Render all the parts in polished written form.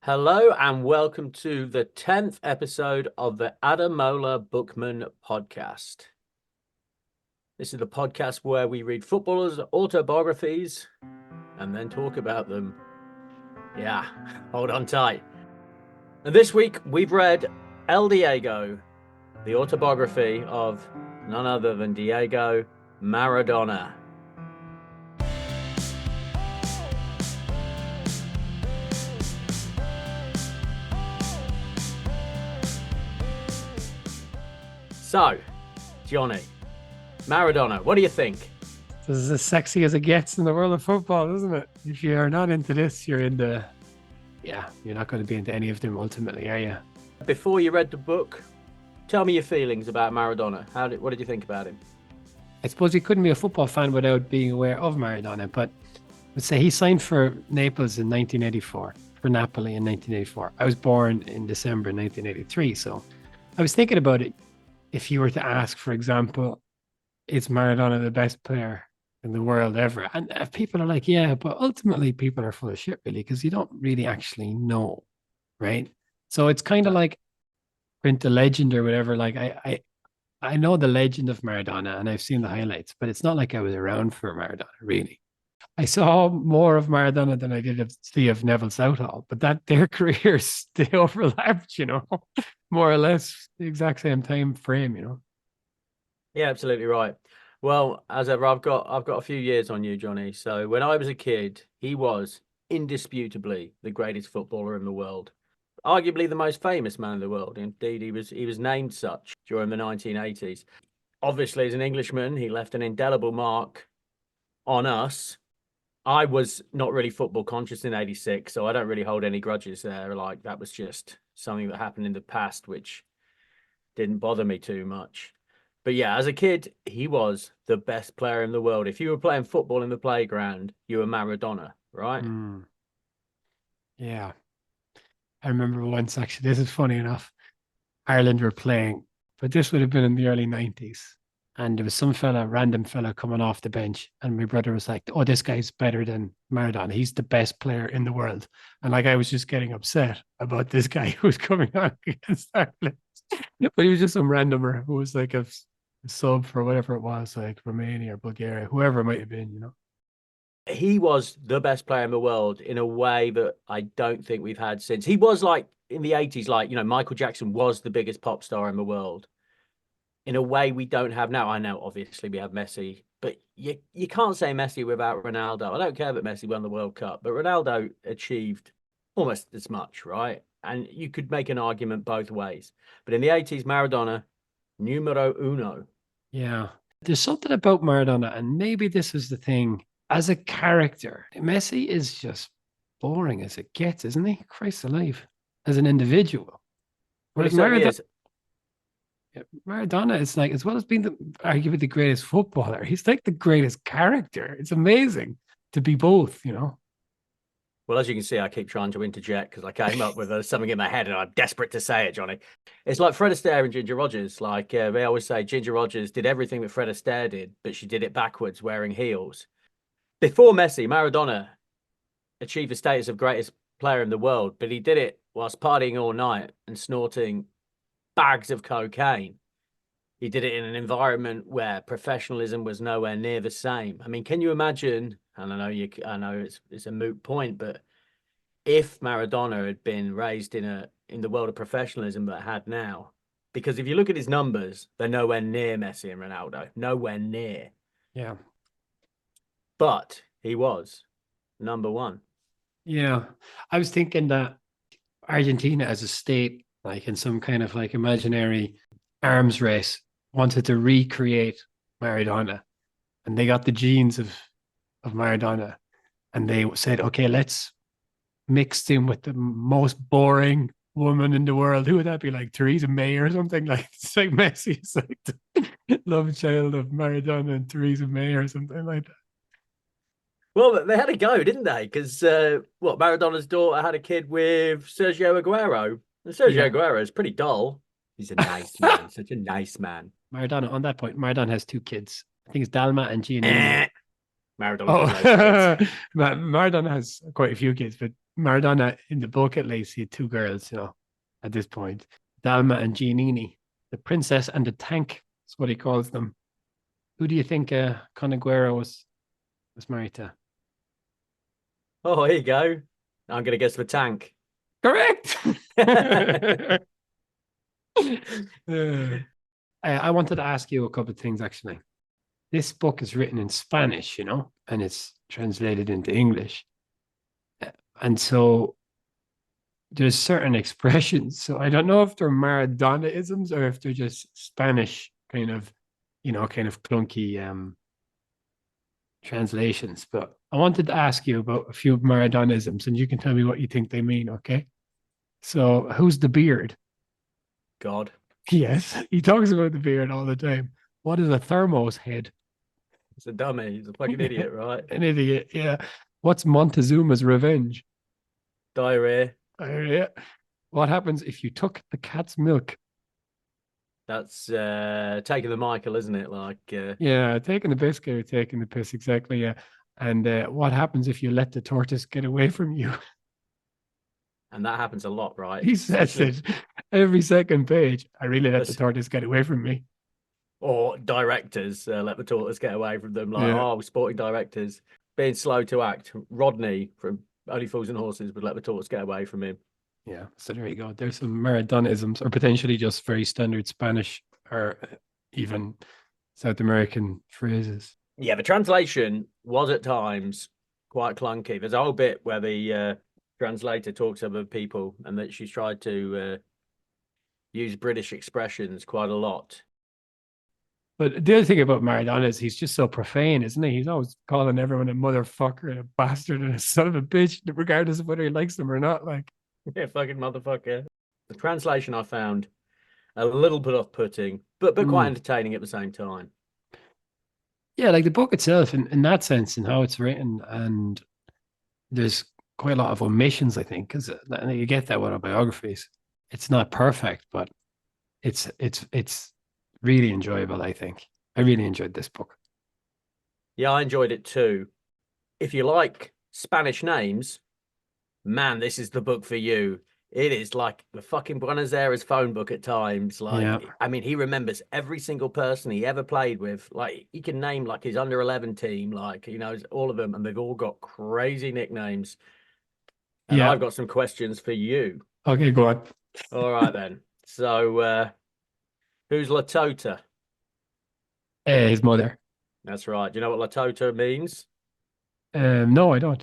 Hello and welcome to the 10th episode of the Adamola Bookman podcast. This is the podcast where we read footballers' autobiographies and then talk about them. Yeah, hold on tight. And this week we've read El Diego, the autobiography of none other than Diego Maradona. So, Johnny, Maradona, what do you think? This is as sexy as it gets in the world of football, isn't it? If you're not into this, you're not going to be into any of them ultimately, are you? Before you read the book, tell me your feelings about Maradona. What did you think about him? I suppose you couldn't be a football fan without being aware of Maradona, but let's say he signed for Naples in 1984, for Napoli in 1984. I was born in December 1983, so I was thinking about it. If you were to ask, for example, is Maradona the best player in the world ever? And people are like, yeah, but ultimately people are full of shit, really, because you don't really actually know, right? So it's kind of like print the legend or whatever. Like I know the legend of Maradona and I've seen the highlights, but it's not like I was around for Maradona, really. I saw more of Maradona than I did of Neville Southall, but that their careers they overlapped, more or less the exact same time frame. Yeah, absolutely right. Well, as ever, I've got a few years on you, Johnny. So when I was a kid, he was indisputably the greatest footballer in the world, arguably the most famous man in the world. Indeed, he was named such during the 1980s. Obviously, as an Englishman, he left an indelible mark on us. I was not really football conscious in '86, so I don't really hold any grudges there. Like that was just something that happened in the past, which didn't bother me too much. But yeah, as a kid, he was the best player in the world. If you were playing football in the playground, you were Maradona, right? Yeah. I remember once actually, this is funny enough. Ireland were playing, but this would have been in the early 90s. And there was some random fella coming off the bench. And my brother was like, oh, this guy's better than Maradona. He's the best player in the world. And like, I was just getting upset about this guy who was coming on against Ireland. But he was just some randomer who was like a sub for whatever it was, like Romania or Bulgaria, whoever it might have been. He was the best player in the world in a way that I don't think we've had since. He was like in the 80s, like, Michael Jackson was the biggest pop star in the world in a way we don't have now. I know, obviously, we have Messi, but you can't say Messi without Ronaldo. I don't care that Messi won the World Cup, but Ronaldo achieved almost as much, right? And you could make an argument both ways. But in the 80s, Maradona, numero uno. Yeah. There's something about Maradona, and maybe this is the thing. As a character, Messi is just boring as it gets, isn't he? Christ alive. As an individual. Well, he Whereas certainly is. Maradona is like, as well as being arguably the greatest footballer, he's like the greatest character. It's amazing to be both. Well, as you can see, I keep trying to interject because I came up with something in my head and I'm desperate to say it, Johnny. It's like Fred Astaire and Ginger Rogers. Like they always say, Ginger Rogers did everything that Fred Astaire did, but she did it backwards, wearing heels. Before Messi, Maradona achieved the status of greatest player in the world, but he did it whilst partying all night and snorting bags of cocaine. He did it in an environment where professionalism was nowhere near the same. I mean, can you imagine? And I know it's a moot point, but if Maradona had been raised in the world of professionalism that had now, because if you look at his numbers, they're nowhere near Messi and Ronaldo, nowhere near. Yeah. But he was number one. Yeah. I was thinking that Argentina as a state, like in some kind of like imaginary arms race, wanted to recreate Maradona. And they got the genes of Maradona. And they said, okay, let's mix him with the most boring woman in the world. Who would that be? Like Theresa May or something? Like it's like Messi. It's like the love child of Maradona and Theresa May or something like that. Well, they had a go, didn't they? Because Maradona's daughter had a kid with Sergio Aguero. And Sergio Aguero is pretty dull. He's a nice man, such a nice man. Maradona, on that point, Maradona has two kids. I think it's Dalma and Giannini. Maradona Oh, has no kids. Maradona has quite a few kids, but Maradona in the book, at least, he had two girls, at this point, Dalma and Giannini, the princess and the tank. That's what he calls them. Who do you think Conaguero was married to? Oh, here you go. I'm going to guess the tank. Correct. I wanted to ask you a couple of things, actually. This book is written in Spanish, and it's translated into English. And so there's certain expressions. So I don't know if they're Maradona-isms or if they're just Spanish kind of clunky translations. But I wanted to ask you about a few Maradona-isms, and you can tell me what you think they mean, okay? So who's the beard? God. Yes, he talks about the beard all the time. What is a thermos head? It's a dummy. He's a fucking idiot, right? An idiot, yeah. What's Montezuma's revenge? Diarrhea. Yeah. What happens if you took the cat's milk? That's taking the Michael, isn't it? Yeah, taking the biscuit or taking the piss, exactly, yeah. And what happens if you let the tortoise get away from you? And that happens a lot, right? He says it every second page. I really let the tortoise get away from me. Or directors let the tortoise get away from them. Yeah. Sporting directors being slow to act. Rodney from Only Fools and Horses would let the tortoise get away from him. Yeah, so there you go. There's some Maradonisms, or potentially just very standard Spanish or even South American phrases. Yeah, the translation was at times quite clunky. There's a whole bit where the translator talks about people and that she's tried to use British expressions quite a lot. But the other thing about Maradona is he's just so profane, isn't he? He's always calling everyone a motherfucker and a bastard and a son of a bitch, regardless of whether he likes them or not. Like, yeah, fucking motherfucker. The translation I found a little bit off-putting, but quite entertaining at the same time. Yeah, like the book itself, in that sense, and how it's written, and there's quite a lot of omissions, I think, because you get that with autobiographies. It's not perfect, but it's really enjoyable, I think. I really enjoyed this book. Yeah, I enjoyed it too. If you like Spanish names, man, this is the book for you. It is like the fucking Buenos Aires phone book at times. I mean, he remembers every single person he ever played with. Like, he can name like his under 11 team, he knows all of them, and they've all got crazy nicknames. And I've got some questions for you. Okay, go on. All right, then. So, who's La Tota? His mother. That's right. Do you know what La Tota means? No, I don't.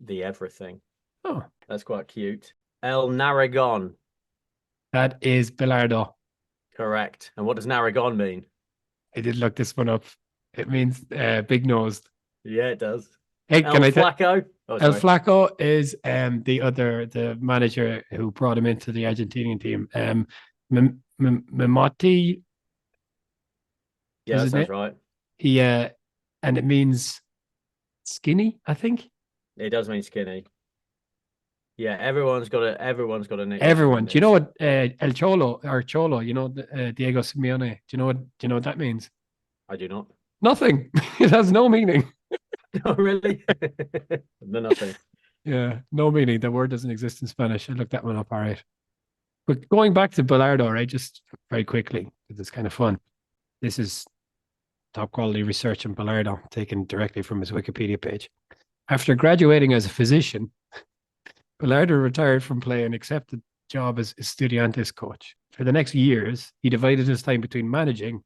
The everything. Oh, that's quite cute. El Narragon. That is Bilardo. Correct. And what does Narragon mean? I did look this one up. It means big nosed. Yeah, it does. Hey, El Flaco? El Flaco is the manager who brought him into the Argentinian team. Mimotti. Yeah, that sounds right. And it means skinny, I think. It does mean skinny. Yeah, everyone's got a nickname. Everyone. Do you know what El Cholo or Cholo? Diego Simeone. Do you know what that means? I do not. Nothing. It has no meaning. Oh, really? No, nothing. Yeah, no meaning. The word doesn't exist in Spanish. I looked that one up. All right. But going back to Bilardo, right? Just very quickly, because it's kind of fun. This is top quality research on Bilardo, taken directly from his Wikipedia page. After graduating as a physician, Bilardo retired from play and accepted a job as Estudiantes coach. For the next years, he divided his time between managing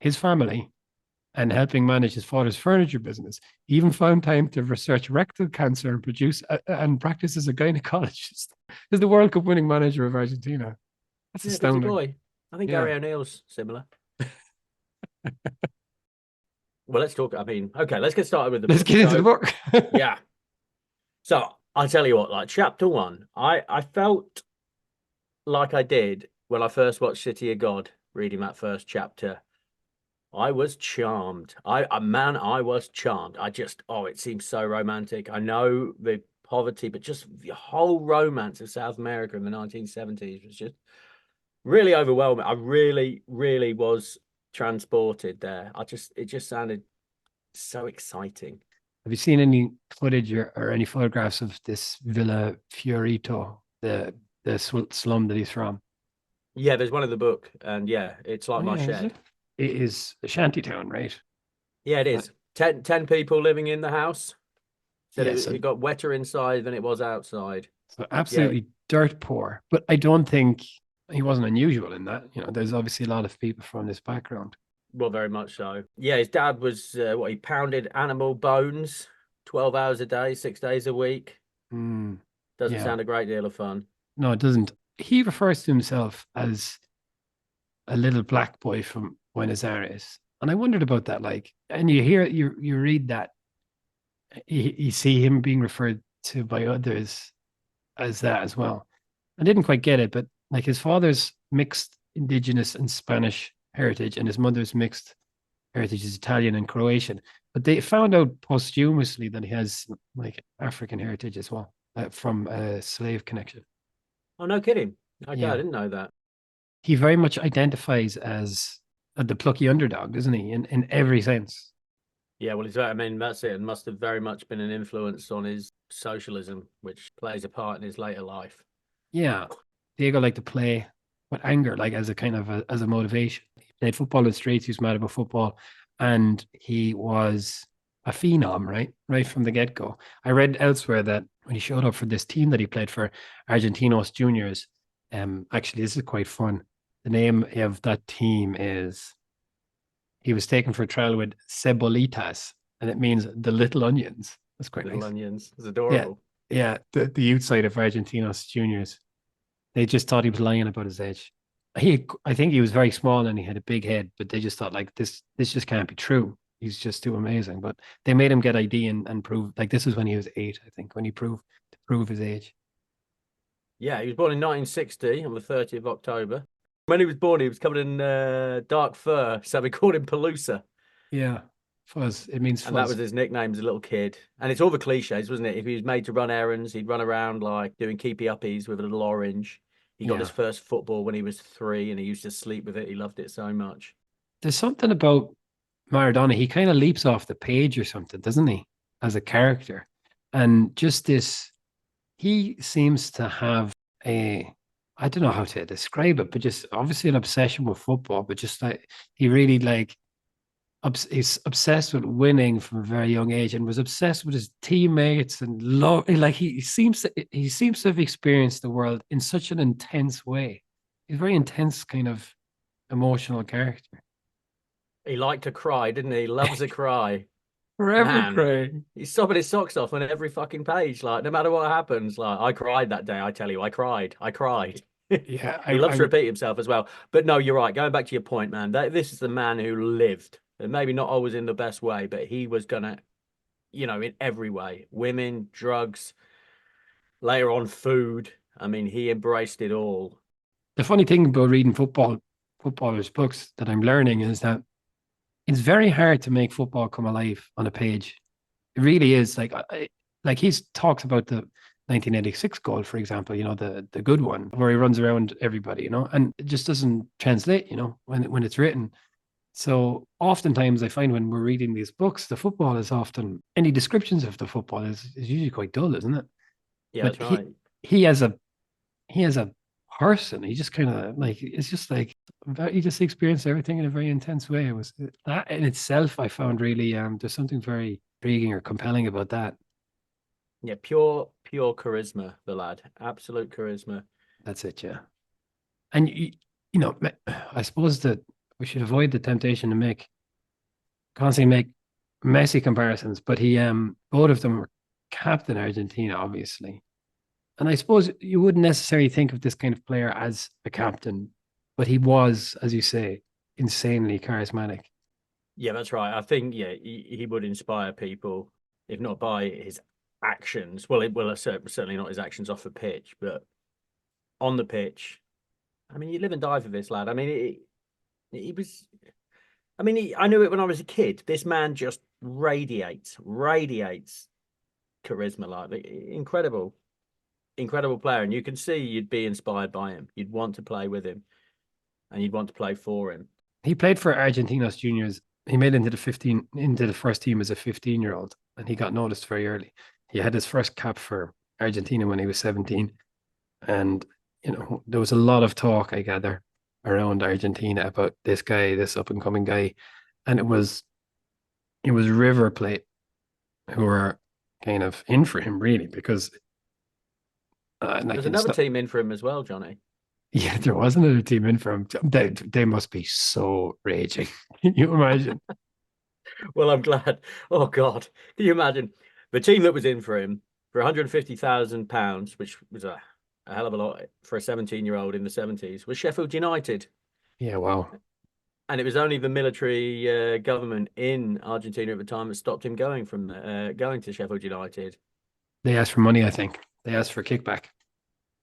his family and helping manage his father's furniture business. He even found time to research rectal cancer and and practice as a gynecologist. He's the World Cup winning manager of Argentina. That's astounding. Boy. I think Gary O'Neill's similar. Well, let's talk. I mean, okay, let's get started with the book. Let's get into the book. Yeah. So I'll tell you what, like chapter 1, I felt like I did when I first watched City of God, reading that first chapter. I was charmed. I was charmed. It seems so romantic. I know the poverty, but just the whole romance of South America in the 1970s was just really overwhelming. I really, really was transported there. It just sounded so exciting. Have you seen any footage or any photographs of this Villa Fiorito, the slum that he's from? Yeah, there's one in the book, and yeah, it's like Oh, my yeah, is shed. it? It is a shanty town, right? Yeah, it Uh, is. Ten people living in the house. Said yeah, it got wetter inside than it was outside. so Yeah, absolutely dirt poor. But I don't think he wasn't unusual in that. There's obviously a lot of people from this background. well, very much so. Yeah, his dad was what he pounded animal bones 12 hours a day, 6 days a week. Mm, Doesn't yeah, sound a great deal of fun. no, it doesn't. He refers to himself as a little black boy from Buenos Aires. And I wondered about that. Like, and you read that, you see him being referred to by others as that as well. I didn't quite get it, but like his father's mixed indigenous and Spanish heritage, and his mother's mixed heritage is Italian and Croatian. But they found out posthumously that he has like African heritage as well, from a slave connection. Oh, no kidding. Okay, I Yeah. didn't know that. He very much identifies as the plucky underdog, doesn't he? In every sense. Yeah, well, I mean, that's it. It must have very much been an influence on his socialism, which plays a part in his later life. Yeah. Diego liked to play with anger, like as a kind of as a motivation. He played football in the streets. He was mad about football, and he was a phenom, right? Right from the get go. I read elsewhere that when he showed up for this team that he played for, Argentinos Juniors. Actually, this is quite fun. The name of that team is he was taken for a trial with cebolitas, and it means the little onions. That's quite Little nice. onions. It's Yeah, adorable. yeah. The youth side of Argentinos Juniors, they just thought he was lying about his age. I think he was very small and he had a big head, but they just thought like this just can't be true. He's just too amazing. But they made him get ID and prove like this was when he was 8, I think, when he proved to prove his age. Yeah, he was born in 1960 on the 30th of October. When he was born, he was covered in dark fur, so we called him Paloosa. Yeah, fuzz. It means And that was fuzz. his nickname as a little kid. And it's all the cliches, wasn't it? If he was made to run errands, he'd run around like doing keepy uppies with a little orange. He got his Yeah. first football when he was 3 and he used to sleep with it. He loved it so much. There's something about Maradona. He kind of leaps off the page or something, doesn't he? As a character. And just this, he seems to have a, I don't know how to describe it, but just obviously an obsession with football, but just like he really like he's obsessed with winning from a very young age and was obsessed with his teammates and love like he seems to have experienced the world in such an intense way. He's a very intense kind of emotional character. He liked to cry, didn't he? He loves a cry. Forever Man, crying. he's sobbing his socks off on every fucking page. Like, no matter what happens, like, I cried that day. I tell you, I cried. I cried. Yeah, He loves to repeat himself as well. But no, you're right. Going back to your point, man, this is the man who lived. And maybe not always in the best way, but he was gonna, in every way. Women, drugs, later on food. I mean, he embraced it all. the funny thing about reading footballers' books that I'm learning is that it's very hard to make football come alive on a page. It really is. Like he's talks about the 1986 goal, for example. The good one where he runs around everybody. And it just doesn't translate. When it's written. So oftentimes I find when we're reading these books, the football is often any descriptions of the football is usually quite dull, isn't it? Yeah, But that's right. he has a he has a person. He just kind of like it's just like he just experienced everything in a very intense way. It was that in itself I found really there's something very intriguing or compelling about that. Yeah, pure charisma, the lad. Absolute charisma. That's it, yeah. And I suppose that we should avoid the temptation to constantly make messy comparisons, but he both of them were captain Argentina, obviously. And I suppose you wouldn't necessarily think of this kind of player as a captain, but he was, as you say, insanely charismatic. Yeah, that's right. I think he would inspire people, if not by his actions. Well, certainly not his actions off the pitch, but on the pitch. I mean, you live and die for this lad. I mean, he was. I mean, I knew it when I was a kid. This man just radiates charisma, like incredible, incredible player. And you can see you'd be inspired by him. You'd want to play with him, and you'd want to play for him. He played for Argentinos Juniors. He made into the first team as a 15-year-old. and he got noticed very early. He had his first cap for Argentina when he was 17. And, there was a lot of talk, I gather, around Argentina about this guy, this up and coming guy. And it was River Plate who were kind of in for him, really, because like There's it's another not, team in for him as well, Johnny. yeah, there was another team in for him. They must be so raging. Can you imagine? Well, I'm glad. Oh God, can you imagine the team that was in for him for £150,000, which was a hell of a lot for a 17-year-old in the 70s, was Sheffield United. Yeah, wow. And it was only the military government in Argentina at the time that stopped him going going to Sheffield United. They asked for money, I think. They asked for kickback.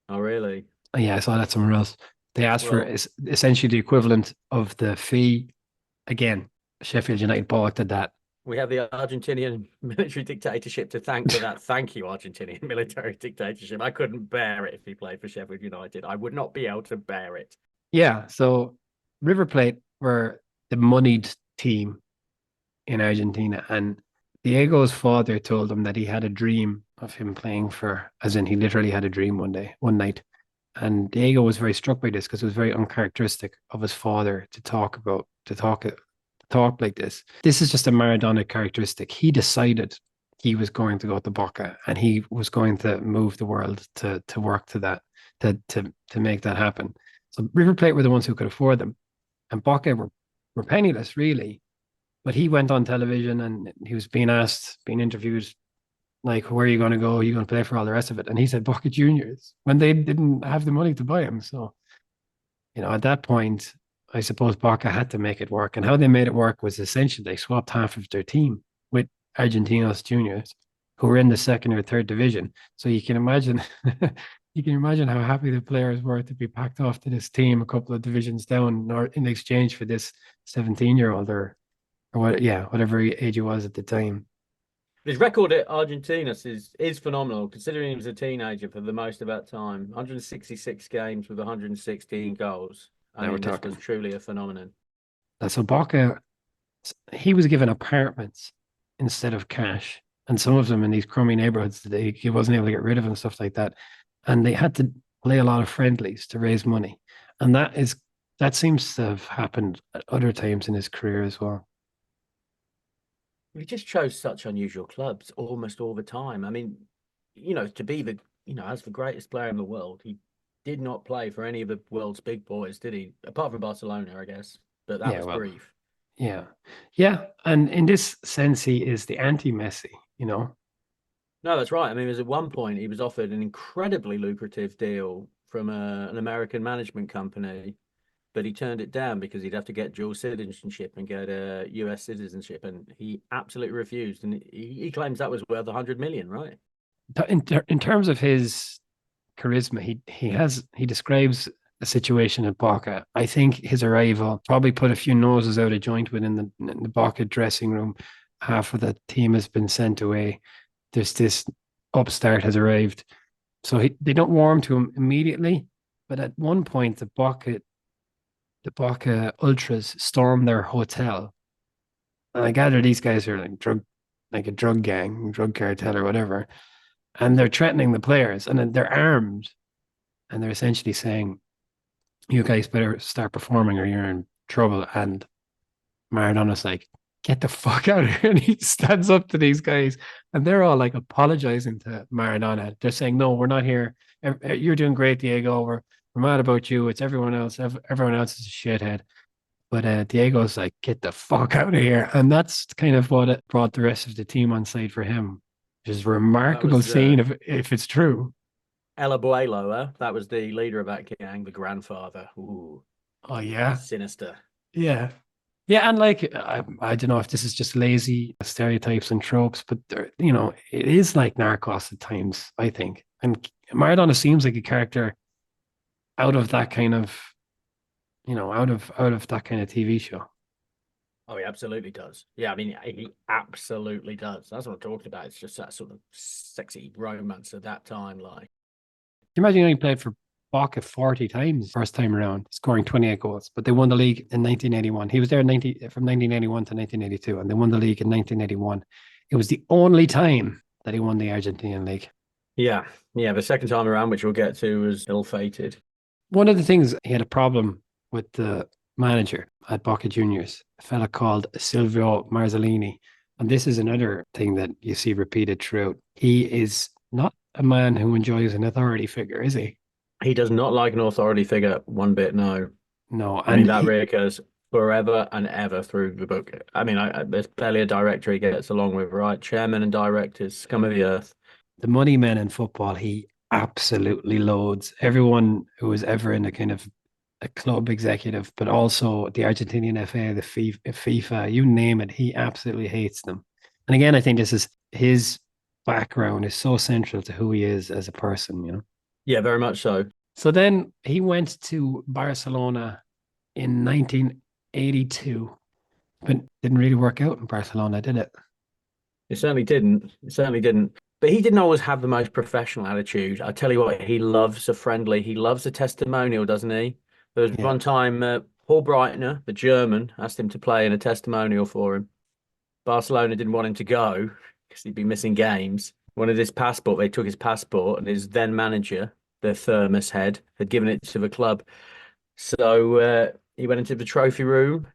Oh, really? Oh, yeah, I saw that somewhere else. They asked for Well, essentially the equivalent of the fee. Again, Sheffield United balked at that. we have the Argentinian military dictatorship to thank for that. Thank you, Argentinian military dictatorship. I couldn't bear it if he played for Sheffield United. I would not be able to bear it. Yeah, so River Plate were the moneyed team in Argentina, and Diego's father told him that he had a dream of him playing for, as in he literally had a dream one night. And Diego was very struck by this because it was very uncharacteristic of his father to talk like this. This is just a Maradona characteristic. He decided he was going to go to Boca and he was going to move the world to work to that, to make that happen. So River Plate were the ones who could afford them, and Boca were penniless, really. But he went on television and he was being asked, being interviewed, like, where are you going to go? Are you going to play for all the rest of it? And he said Boca Juniors when they didn't have the money to buy him. So, at that point, I suppose Boca had to make it work. And how they made it work was essentially they swapped half of their team with Argentinos Juniors, who were in the second or third division. So you can imagine, you can imagine how happy the players were to be packed off to this team a couple of divisions down, or in exchange for this 17-year-old or what, yeah, whatever age he was at the time. His record at Argentina is phenomenal, considering he was a teenager for the most of that time. 166 games with 116 goals. I Now we're mean, this talking. was truly a phenomenon. So Baca, he was given apartments instead of cash, and some of them in these crummy neighborhoods that he wasn't able to get rid of and stuff like that. And they had to play a lot of friendlies to raise money, and that seems to have happened at other times in his career as well. He just chose such unusual clubs almost all the time. I mean, to be as the greatest player in the world, he did not play for any of the world's big boys, did he? Apart from Barcelona, I guess. But that Yeah, was well, brief. yeah, yeah, and in this sense, he is the anti-Messi. No, that's right. I mean, at one point he was offered an incredibly lucrative deal from an American management company, but he turned it down because he'd have to get dual citizenship and get a US citizenship, and he absolutely refused. And he claims that was worth 100 million, right? In terms of his charisma, he describes a situation at Boca. I think his arrival probably put a few noses out of joint within the Boca dressing room. Half of the team has been sent away. This upstart has arrived, so they don't warm to him immediately. But at one point, the Boca ultras storm their hotel, and I gather these guys are like a drug gang, drug cartel, or whatever, and they're threatening the players, and then they're armed, and they're essentially saying, "You guys better start performing, or you're in trouble." And Maradona's like, "Get the fuck out of here!" And he stands up to these guys, and they're all like apologizing to Maradona. They're saying, "No, we're not here. You're doing great, Diego. We're mad about you. It's everyone else. Everyone else is a shithead." But Diego's like, "Get the fuck out of here!" And that's kind of what it brought the rest of the team on side for him. Which is a That remarkable was scene if it's true. El Abuelo. That was the leader of that gang, the grandfather. Ooh, Oh yeah, sinister. yeah, yeah. And like, I don't know if this is just lazy stereotypes and tropes, but it is like Narcos at times, I think. And Maradona seems like a character out of that kind of, out of that kind of TV show. Oh, he absolutely does. Yeah, I mean, he absolutely does. That's what I'm talking about. It's just that sort of sexy romance of that time, like. Can you imagine he played for Boca 40 times first time around, scoring 28 goals, but they won the league in 1981. He was there from 1981 to 1982, and they won the league in 1981. It was the only time that he won the Argentinian league. Yeah, yeah. The second time around, which we'll get to, was ill-fated. One of the things, he had a problem with the manager at Boca Juniors, a fella called Silvio Marzolini. And this is another thing that you see repeated throughout. He is not a man who enjoys an authority figure, is he? He does not like an authority figure one bit, no. No. I mean, And that reoccurs forever and ever through the book. I mean, there's barely a director he gets along with, right? Chairman and directors, scum of the earth. the money men in football, he absolutely loads. Everyone who was ever in a kind of a club executive, but also the Argentinian FA, the FIFA, you name it, he absolutely hates them. And again, I think this is his background is so central to who he is as a person, you know. Yeah, very much so. So then he went to Barcelona in 1982, but didn't really work out in Barcelona, did it? It certainly didn't. It certainly didn't. But he didn't always have the most professional attitude. I tell you what, he loves a friendly. He loves a testimonial, doesn't he? There was Yeah. one time Paul Breitner, the German, asked him to play in a testimonial for him. Barcelona didn't want him to go because he'd be missing games. Wanted his passport. They took his passport, and his then manager, the Thermos head, had given it to the club. So he went into the trophy room.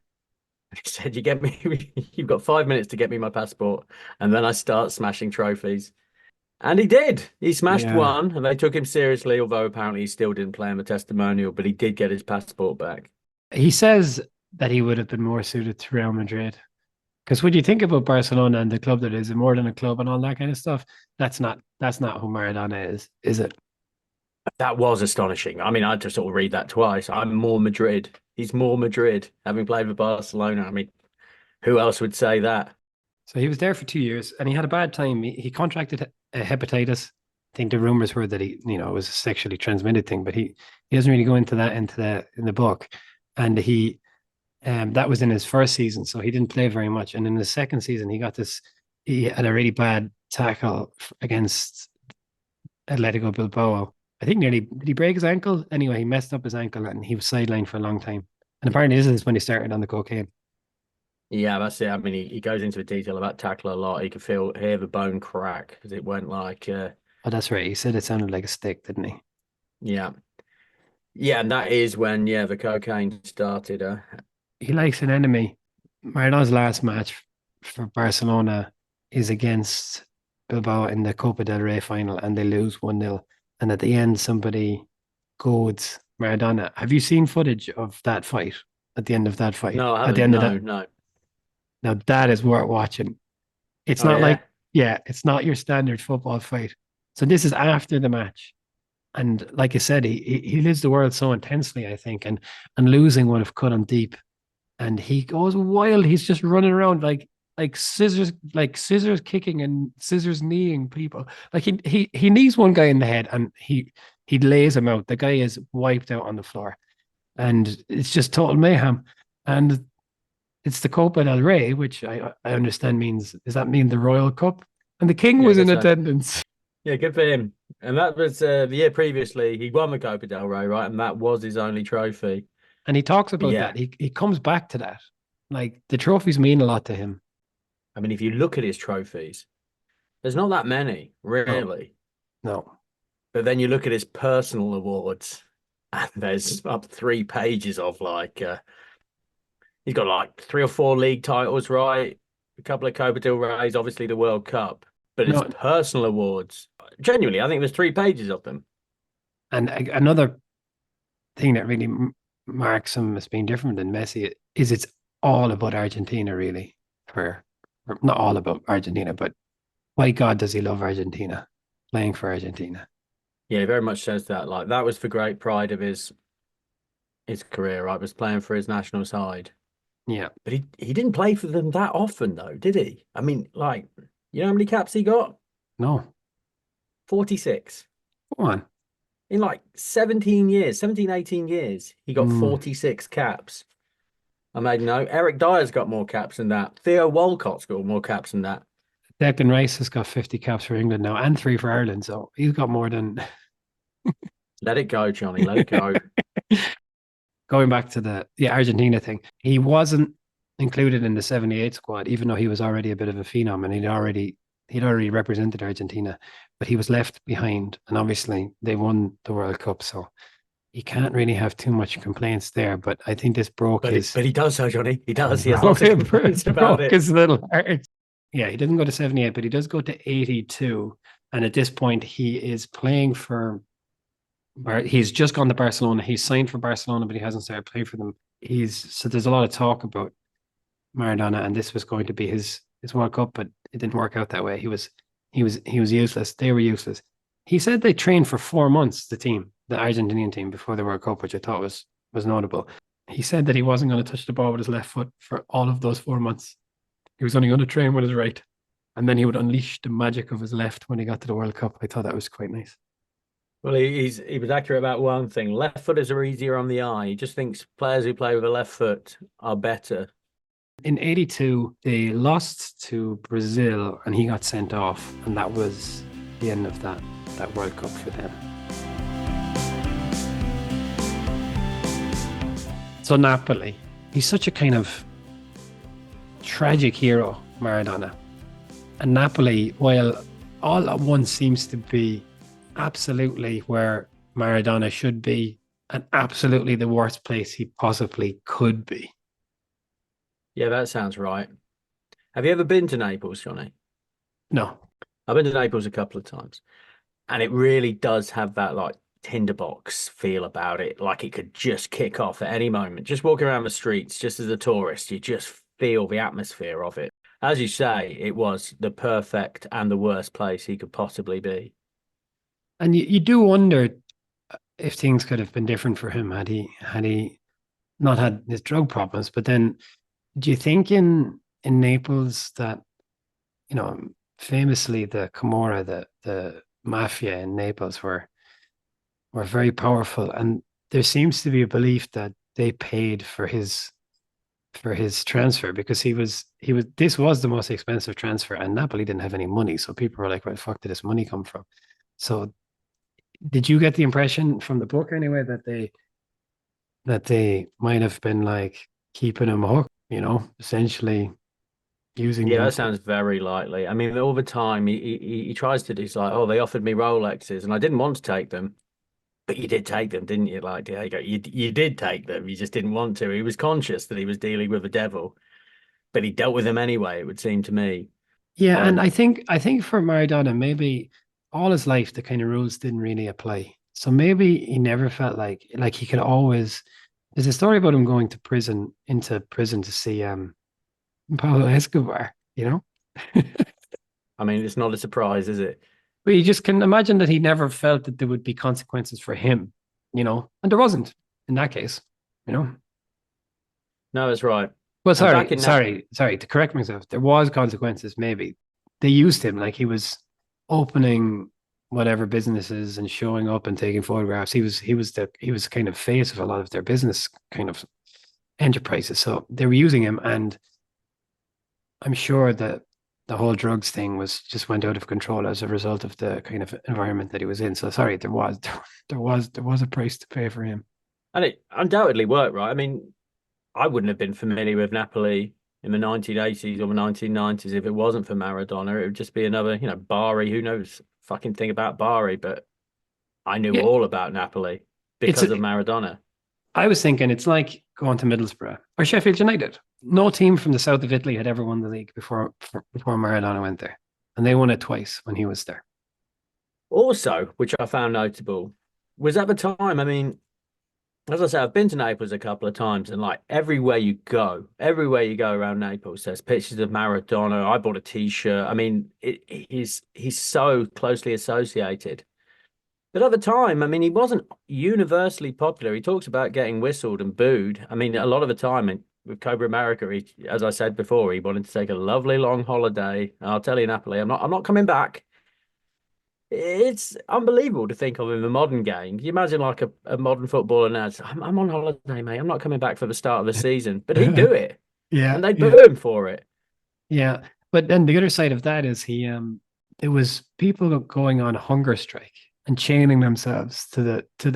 He said, "You get me. You've got 5 minutes to get me my passport, and then I start smashing trophies." And he did. He smashed Yeah. one, and they took him seriously. Although apparently he still didn't play in the testimonial, but he did get his passport back. He says that he would have been more suited to Real Madrid. Because when you think about Barcelona and the club that is more than a club and all that kind of stuff, that's not who Maradona is it? That was astonishing. I mean, I had to sort of read that twice. I'm more Madrid. He's more Madrid, having played for Barcelona. I mean, who else would say that? So he was there for 2 years and he had a bad time. He contracted a hepatitis. I think the rumors were that it was a sexually transmitted thing, but he doesn't really go into that in the book. And that was in his first season, so he didn't play very much. And in the second season, he had a really bad tackle against Atletico Bilbao. I think did he break his ankle? Anyway, he messed up his ankle and he was sidelined for a long time. And apparently this is when he started on the cocaine. Yeah, that's it. I mean, he goes into the detail about tackle a lot. He could hear the bone crack because it went like, Oh, that's right. He said it sounded like a stick, didn't he? yeah. Yeah, and that is when, yeah, the cocaine started. He likes an enemy. Maradona's last match for Barcelona is against Bilbao in the Copa del Rey final and they lose 1-0. And at the end, somebody goads Maradona. Have you seen footage of that fight? At the end of that fight? No, I At the haven't. end of No, that. no. Now that is worth watching. It's Oh, not yeah. like, yeah, it's not your standard football fight. So this is after the match. And like I said, he lives the world so intensely, I think, and losing would have cut him deep. And he goes wild. He's just running around like scissors kicking and scissors kneeing people. Like he knees one guy in the head and he lays him out. The guy is wiped out on the floor, and it's just total mayhem. And it's the Copa del Rey, which I understand does that mean the Royal Cup? And the king Yeah, I was in guess so. attendance. Yeah, good for him. And that was the year previously. He won the Copa del Rey, right? And that was his only trophy. And he talks But about yeah, that. He comes back to that. Like the trophies mean a lot to him. I mean, if you look at his trophies, there's not that many, No, really. no. But then you look at his personal awards, and there's up 3 pages of he's got like 3 or 4 league titles, right? A couple of Copa del Reys, obviously the World Cup. But his No, personal awards, genuinely, I think there's 3 pages of them. and another thing that really marks him as being different than Messi is it's all about Argentina, really. For not all about Argentina, but why God does he love Argentina, playing for Argentina? Yeah, he very much says that. Like that was the great pride of his career, right? Was playing for his national side. Yeah, But he didn't play for them that often though, did he? I mean, like, you know how many caps he got? no, 46. come on. In like 17 years, 17, 18 years, he got Mm. 46 caps. I made note. Eric Dyer's got more caps than that. Theo Walcott's got more caps than that. Declan Rice has got 50 caps for England now and 3 for Ireland, so he's got more than. Let it go, Johnny. Let it go. Going back to the Argentina thing, he wasn't. included in the '78 squad, even though he was already a bit of a phenom and he'd already represented Argentina, but he was left behind. And obviously, they won the World Cup, so he can't really have too much complaints there. But I think this broke his But he does, so Johnny. He does. He has broke, lots of complaints about broke it. his little heart. Yeah, he doesn't go to '78, but he does go to '82. And at this point, he is playing for. He's just gone to Barcelona. He's signed for Barcelona, but he hasn't started playing for them. So there's a lot of talk about Maradona, and this was going to be his World Cup, but it didn't work out that way. He was useless. They were useless. He said they trained for 4 months, the team, the Argentinian team, before the World Cup, which I thought was notable. He said that he wasn't going to touch the ball with his left foot for all of those 4 months. He was only going to train with his right, and then he would unleash the magic of his left when he got to the World Cup. I thought that was quite nice. Well, he was accurate about one thing. Left footers are easier on the eye. He just thinks players who play with a left foot are better. In '82, they lost to Brazil, and he got sent off, and that was the end of that World Cup for them. So Napoli, he's such a kind of tragic hero, Maradona. And Napoli, while all at once seems to be absolutely where Maradona should be, and absolutely the worst place he possibly could be. Yeah, that sounds right. Have you ever been to Naples, Johnny? No. I've been to Naples a couple of times, and it really does have that like tinderbox feel about it. Like it could just kick off at any moment. Just walking around the streets, just as a tourist, you just feel the atmosphere of it. As you say, it was the perfect and the worst place he could possibly be. And you do wonder if things could have been different for him had he not had his drug problems. But then, do you think in Naples that, famously the Camorra, the mafia in Naples were very powerful, and there seems to be a belief that they paid for his transfer because this was the most expensive transfer, and Napoli didn't have any money, so people were like, "Where the fuck did this money come from?" So, did you get the impression from the book anyway that they might have been like keeping him hooked, essentially using Yeah, him that to. sounds very likely. I mean, all the time he tries to do. He's like, oh, they offered me Rolexes, and I didn't want to take them, but you did take them, didn't you? Like Diego, you did take them. You just didn't want to. He was conscious that he was dealing with the devil, but he dealt with them anyway. It would seem to me. Yeah, and Um, I think for Maradona, maybe all his life the kind of rules didn't really apply. So maybe he never felt like he could always. There's a story about him going into prison to see Pablo Escobar, I mean, it's not a surprise, is it? But you just can imagine that he never felt that there would be consequences for him, and there wasn't in that case. No, that's right. Well, And back sorry, in that, sorry, sorry. To correct myself, there was consequences. Maybe they used him like he was opening whatever businesses and showing up and taking photographs. He was kind of face of a lot of their business kind of enterprises. So they were using him, and I'm sure that the whole drugs thing was just went out of control as a result of the kind of environment that he was in. So sorry, there was a price to pay for him. and it undoubtedly worked, right? I mean, I wouldn't have been familiar with Napoli in the 1980s or the 1990s if it wasn't for Maradona. It would just be another, Bari. Who knows fucking thing about Bari? But I knew Yeah, all about Napoli it's. because of Maradona. I was thinking it's like going to Middlesbrough or Sheffield United. No team from the south of Italy had ever won the league before Maradona went there, and they won it twice when he was there. Also, which I found notable, was at the time. I mean, as I say, I've been to Naples a couple of times, and like everywhere you go around Naples, there's pictures of Maradona. I bought a T-shirt. I mean, he's so closely associated. But at the time, I mean, he wasn't universally popular. He talks about getting whistled and booed. I mean, a lot of the time with Cobra America, as I said before, he wanted to take a lovely long holiday. I'll tell you, Napoli, I'm not coming back. It's unbelievable to think of in the modern game. Can you imagine like a modern footballer now? I'm on holiday, mate. I'm not coming back for the start of the season. But he'd do it, Yeah, and they'd yeah, boo him for it. yeah. But then the other side of that is there was people going on hunger strike and chaining themselves to the to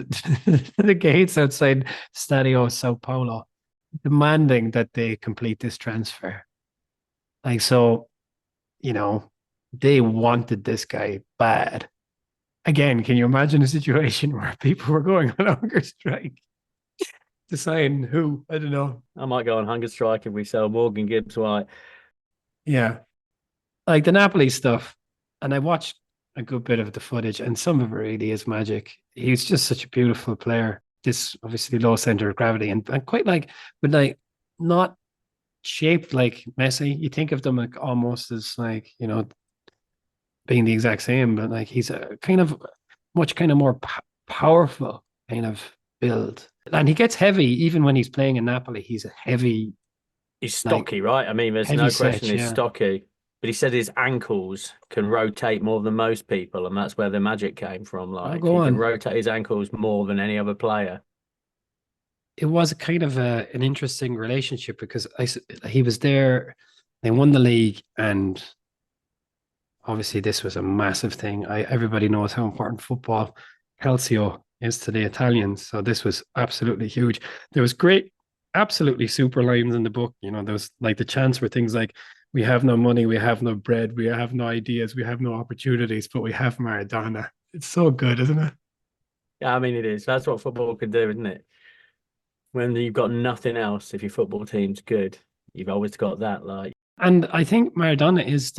the gates outside Stadio Sao Paulo. demanding that they complete this transfer. Like, so, you know, they wanted this guy bad. Again, can you imagine a situation where people were going on hunger strike to sign who? I don't know. I might go on hunger strike if we sell Morgan Gibbs White. Yeah. Like the Napoli stuff. And I watched a good bit of the footage, and some of it really is magic. He's just such a beautiful player. This obviously low center of gravity and quite like, but like not shaped like Messi. You think of them like almost as like, being the exact same, but like he's a kind of much kind of more powerful kind of build. And he gets heavy even when he's playing in Napoli. He's a heavy, He's like stocky, right? I mean, there's heavy no question set. he's Yeah. stocky. But he said his ankles can rotate more than most people, and that's where the magic came from. I'll Like go he can on. rotate his ankles more than any other player. It was a kind of an interesting relationship because he was there. They won the league, and obviously this was a massive thing. Everybody knows how important football calcio is to the Italians, so this was absolutely huge. There was great, absolutely super lines in the book. There was like the chants were things like, "We have no money, we have no bread, we have no ideas, we have no opportunities, but we have Maradona." It's so good, isn't it? Yeah, I mean it is. That's what football can do, isn't it? When you've got nothing else, if your football team's good, you've always got that. Like, And I think Maradona is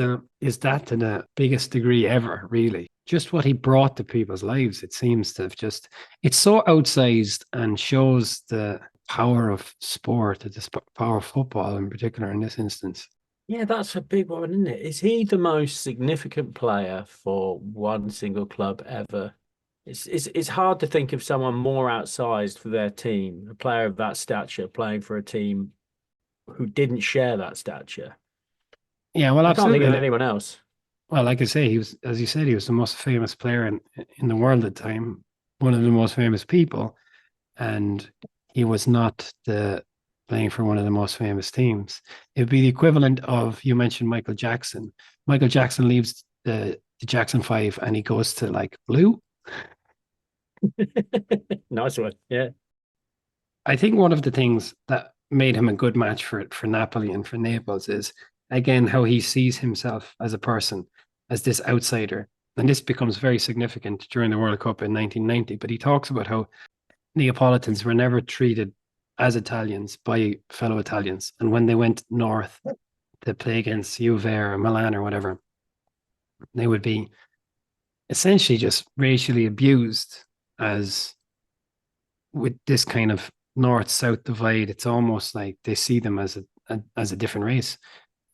that to the biggest degree ever, really. Just what he brought to people's lives, it seems to have just it's so outsized and shows the power of sport, the power of football in particular in this instance. yeah, that's a big one, isn't it? Is he the most significant player for one single club ever? It's hard to think of someone more outsized for their team, a player of that stature playing for a team who didn't share that stature. Yeah, well, I can't think absolutely. of anyone else. Well, like I say, he was, as you said, he was the most famous player in the world at the time, one of the most famous people, and he was not the playing for one of the most famous teams. It would be the equivalent of you mentioned Michael Jackson. Michael Jackson leaves the Jackson Five and he goes to like Blue. Nice one. Yeah. I think one of the things that made him a good match for Napoli and for Naples is again how he sees himself as a person, as this outsider. And this becomes very significant during the World Cup in 1990. But he talks about how Neapolitans were never treated as Italians by fellow Italians. And when they went north to play against Juve or Milan or whatever, they would be essentially just racially abused as with this kind of north south divide. It's almost like they see them as a different race.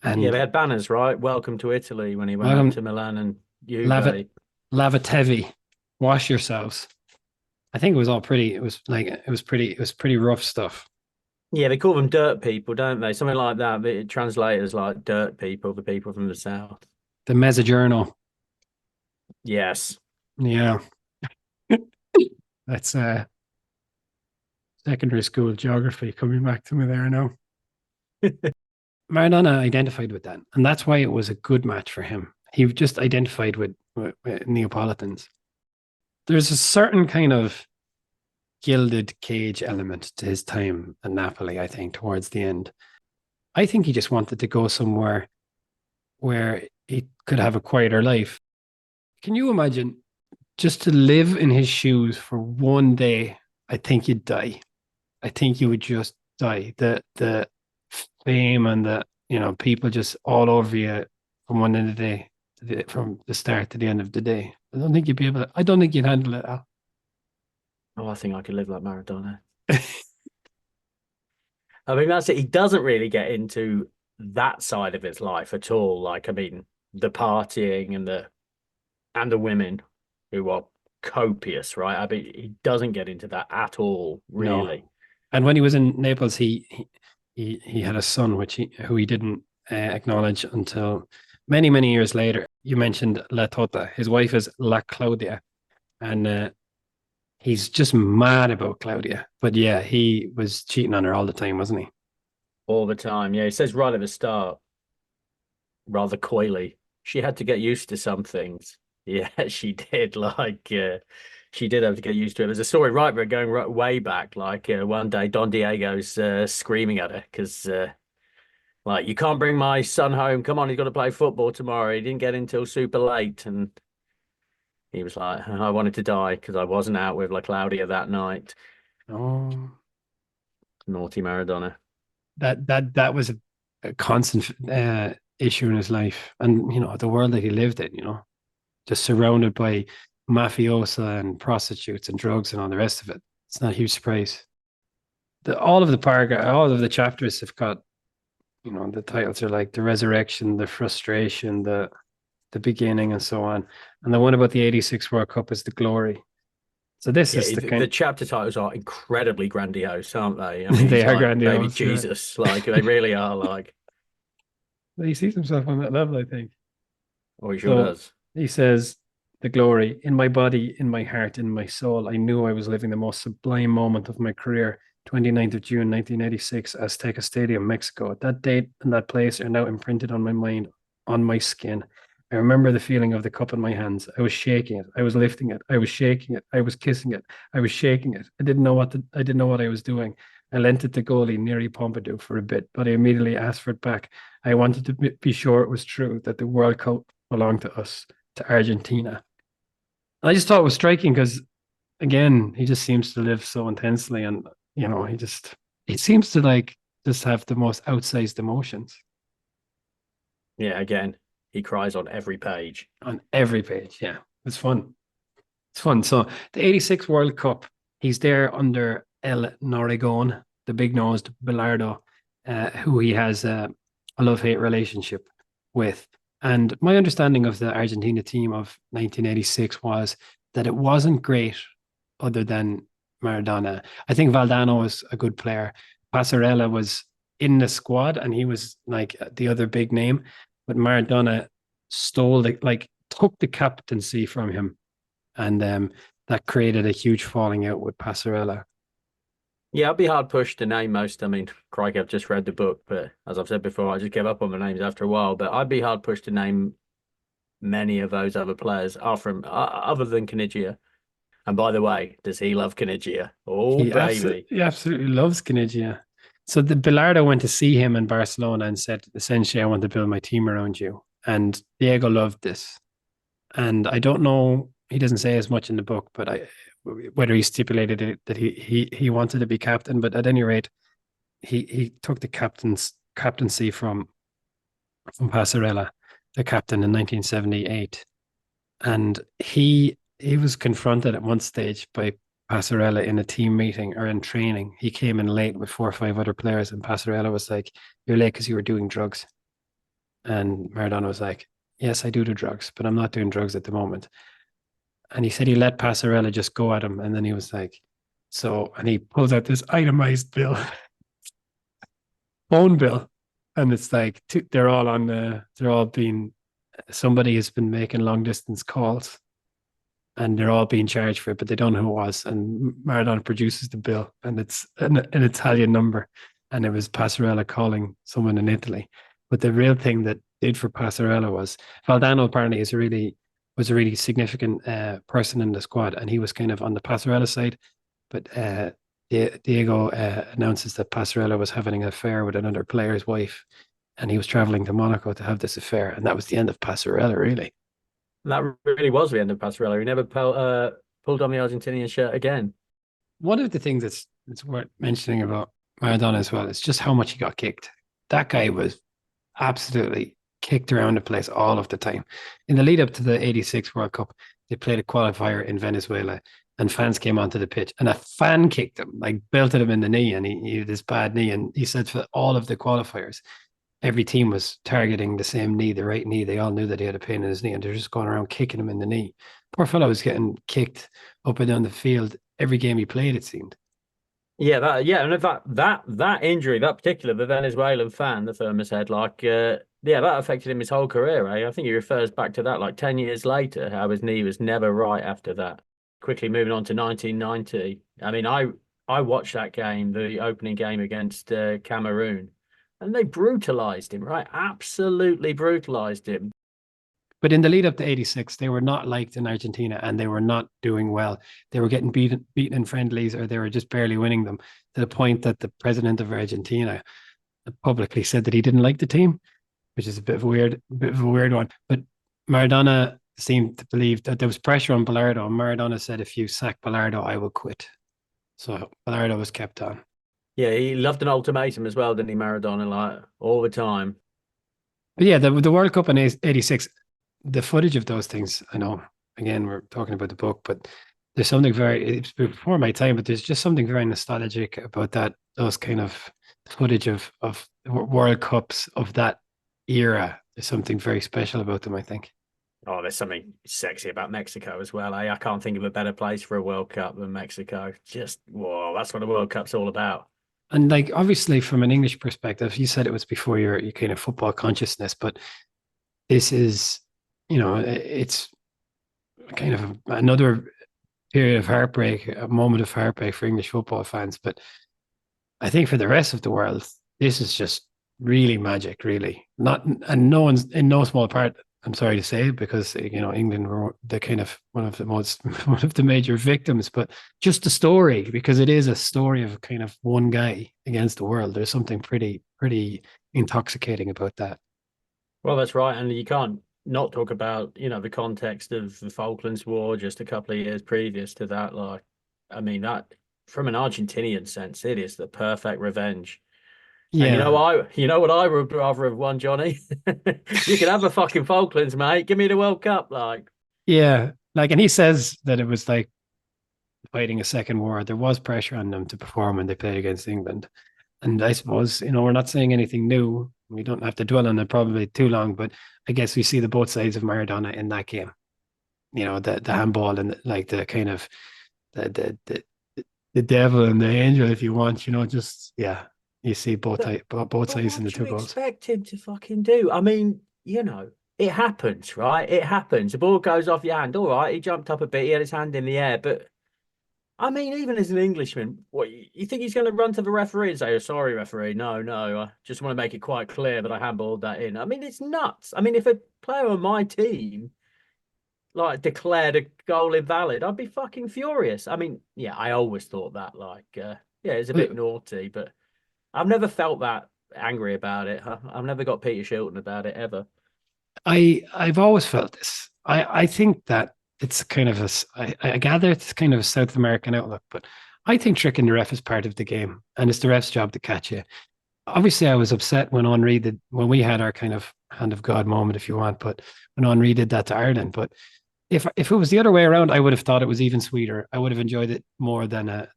Yeah, they And had banners, right? Welcome to Italy when he went up welcome, to Milan and lava, Juve. lavatevi, wash yourselves. I think it was all pretty. It was pretty rough stuff. Yeah, they call them dirt people, don't they? Something like that. But it translates as like dirt people, the people from the south. The Mezzogiorno. Yes. Yeah, that's secondary school geography coming back to me there now. Maradona identified with that, and that's why it was a good match for him. He just identified with Neapolitans. There's a certain kind of gilded cage element to his time at Napoli, I think, towards the end. I think he just wanted to go somewhere where he could have a quieter life. Can you imagine just to live in his shoes for one day? I think you'd die. I think you would just die. The fame and the people just all over you from one end of the day from the start to the end of the day. I don't think you'd be able to, I don't think you'd handle it, Al. Oh, I think I could live like Maradona. I mean, that's it. He doesn't really get into that side of his life at all. Like, I mean, the partying and the women who are copious, right? I mean, he doesn't get into that at all, No. really. And when he was in Naples, he had a son, who he didn't acknowledge until many many years later. You mentioned La Tota. His wife is La Claudia, and he's just mad about Claudia. But yeah, he was cheating on her all the time, wasn't he? All the time. Yeah, he says right at the start, rather coyly, she had to get used to some things. Yeah, she did. Like, she did have to get used to it. There's a story right, but going right, way back. Like one day, Don Diego's screaming at her because, like, you can't bring my son home. Come on, he's got to play football tomorrow. He didn't get in till super late, and he was like, I wanted to die because I wasn't out with La Claudia that night. Oh, Naughty Maradona. that was a constant issue in his life, and the world that he lived in. Just surrounded by mafiosa and prostitutes and drugs and all the rest of it. It's not a huge surprise. All of the paragraph, all of the chapters have got, the titles are like the resurrection, the frustration, the beginning, and so on. And the one about the '86 World Cup is the glory. So this Yeah, is the the kind. chapter titles are incredibly grandiose, aren't they? I mean, They he's are like baby grandiose. Yeah. Jesus, like they really are. Like, He sees himself on that level, I think. oh, he sure So does. he says, the glory in my body, in my heart, in my soul. I knew I was living the most sublime moment of my career. 29th of June, 1986, Azteca Stadium, Mexico. That date and that place are now imprinted on my mind, on my skin. I remember the feeling of the cup in my hands. I was shaking it. I was lifting it. I was shaking it. I was kissing it. I was shaking it. I didn't know what I was doing. I lent it to goalie Neri Pompidou for a bit, but I immediately asked for it back. I wanted to be sure it was true that the World Cup belonged to us, to Argentina. I just thought it was striking because, again, he just seems to live so intensely, and he seems to like just have the most outsized emotions Yeah, again, he cries on every page. on every page. Yeah, it's fun. It's fun. So the '86 World Cup, he's there under El Norigon, the big nosed Bilardo, who he has a love hate relationship with. And my understanding of the Argentina team of 1986 was that it wasn't great other than Maradona. I think Valdano was a good player. Passarella was in the squad and he was like the other big name, but Maradona took the captaincy from him, and that created a huge falling out with Passarella. Yeah, I'd be hard pushed to name most. I mean, crikey, I've just read the book, but as I've said before, I just gave up on the names after a while. But I'd be hard pushed to name many of those other players are from other than Canigia. And by the way, does he love Canigia? Oh, baby. He absolutely loves Caniggia. So the Bilardo went to see him in Barcelona and said, essentially, I want to build my team around you. And Diego loved this. And I don't know, he doesn't say as much in the book, but whether he stipulated it that he wanted to be captain. But at any rate, he took the captaincy from Passarella, the captain in 1978. And he was confronted at one stage by Passarella in a team meeting or in training. He came in late with 4 or 5 other players, and Passarella was like, "You're late because you were doing drugs." And Maradona was like, "Yes, I do drugs, but I'm not doing drugs at the moment." And he said he let Passarella just go at him, and then he was like, and he pulls out this itemized bill, phone bill, and it's like they're all being, somebody has been making long distance calls and they're all being charged for it, but they don't know who it was. And Maradona produces the bill, and it's an Italian number, and it was Passarella calling someone in Italy. But the real thing that did for Passarella was Valdano apparently was a really significant person in the squad, and he was kind of on the Passarella side. But Diego announces that Passarella was having an affair with another player's wife, and he was traveling to Monaco to have this affair, and that was the end of Passarella, really. That really was the end of Passarella. He never pulled on the Argentinian shirt again. One of the things that's worth mentioning about Maradona as well is just how much he got kicked. That guy was absolutely kicked around the place all of the time. In the lead up to the '86 World Cup, they played a qualifier in Venezuela, and fans came onto the pitch, and a fan kicked him, like belted him in the knee, and he had this bad knee. And he said for all of the qualifiers, every team was targeting the same knee, the right knee. They all knew that he had a pain in his knee, and they're just going around kicking him in the knee. Poor fellow was getting kicked up and down the field every game he played, it seemed. And in fact, that injury, that particular the Venezuelan fan, the thermos head, that affected him his whole career. Eh? I think he refers back to that like 10 years later, how his knee was never right after that. Quickly moving on to 1990. I mean, I watched that game, the opening game against Cameroon, and they brutalized him, right? Absolutely brutalized him. But in the lead up to 86, they were not liked in Argentina and they were not doing well. They were getting beaten in friendlies or they were just barely winning them to the point that the president of Argentina publicly said that he didn't like the team, which is bit of a weird one. But Maradona seemed to believe that there was pressure on Bilardo. And Maradona said, if you sack Bilardo, I will quit. So Bilardo was kept on. Yeah, he loved an ultimatum as well, didn't he, Maradona? Like all the time. But yeah, the World Cup in 86, the footage of those things, I know, again, we're talking about the book, but there's something it's before my time, but there's just something very nostalgic about that, those kind of footage of World Cups of that era. There's something very special about them, I think. Oh, there's something sexy about Mexico as well. I can't think of a better place for a World Cup than Mexico. Just, whoa, that's what a World Cup's all about. And like obviously from an English perspective, you said it was before your kind of football consciousness, but this is, it's kind of another period of heartbreak, a moment of heartbreak for English football fans. But I think for the rest of the world, this is just really magic, really. Not and no one's in no small part. I'm sorry to say, because England were the kind of one of the major victims, but just the story, because it is a story of kind of one guy against the world. There's something pretty intoxicating about that. Well, that's right. And you can't not talk about, the context of the Falklands War just a couple of years previous to that. Like, I mean, that from an Argentinian sense, it is the perfect revenge. And Yeah, you know what I would rather have won, Johnny? You can have the fucking Falklands, mate. Give me the World Cup, like. yeah. Like, and he says that it was like fighting a second war. There was pressure on them to perform when they played against England. And I suppose, we're not saying anything new. We don't have to dwell on it probably too long, but I guess we see the both sides of Maradona in that game. The handball and like the kind of the the devil and the angel, if you want, just yeah, you see both But, both but sides in what the do two you goals. expect him to fucking do? I mean, it happens, right? It happens. The ball goes off your hand. All right, he jumped up a bit. He had his hand in the air, but I mean, even as an Englishman, what you think he's going to run to the referee and say, "Oh, sorry, referee, no, I just want to make it quite clear that I handballed that in." I mean, it's nuts. I mean, if a player on my team like declared a goal invalid, I'd be fucking furious. I mean, yeah, I always thought that, like, yeah, it's a bit But naughty, but I've never felt that angry about it. I've never got Peter Shilton about it ever. I've always felt this. I think that it's kind of I gather it's kind of a South American outlook, but I think tricking the ref is part of the game, and it's the ref's job to catch you. Obviously, I was upset when when we had our kind of hand of God moment, if you want, but when Henri did that to Ireland. But if it was the other way around, I would have thought it was even sweeter. I would have enjoyed it more than a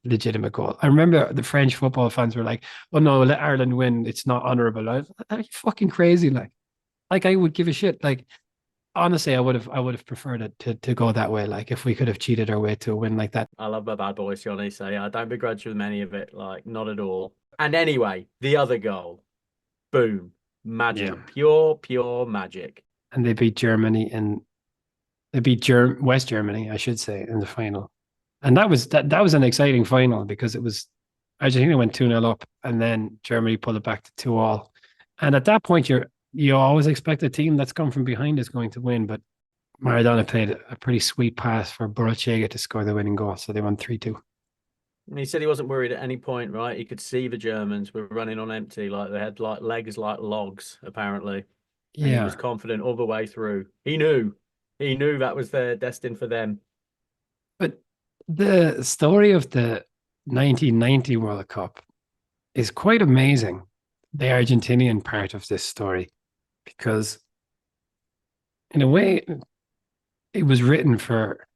legitimate goal. I remember the French football fans were like, "Oh no, let Ireland win. It's not honourable." Are you fucking crazy? Like I would give a shit. Like honestly, I would have preferred it to go that way. Like if we could have cheated our way to a win like that. I love my bad boys, Johnny. So yeah, I don't begrudge them any of it. Like, not at all. And anyway, the other goal, boom, Yeah. magic, pure magic. And they beat Germany and they beat West Germany, I should say, in the final. And that was an exciting final because it was Argentina went 2-0 up and then Germany pulled it back to 2-2. And at that point you always expect a team that's come from behind is going to win, but Maradona played a pretty sweet pass for Borruchaga to score the winning goal. So they won 3-2. And he said he wasn't worried at any point, right? He could see the Germans were running on empty, like they had like legs like logs, apparently. And he was Yeah. confident all the way through. He knew that was their destined for them. But the story of the 1990 World Cup is quite amazing. The Argentinian part of this story, because in a way, it was written for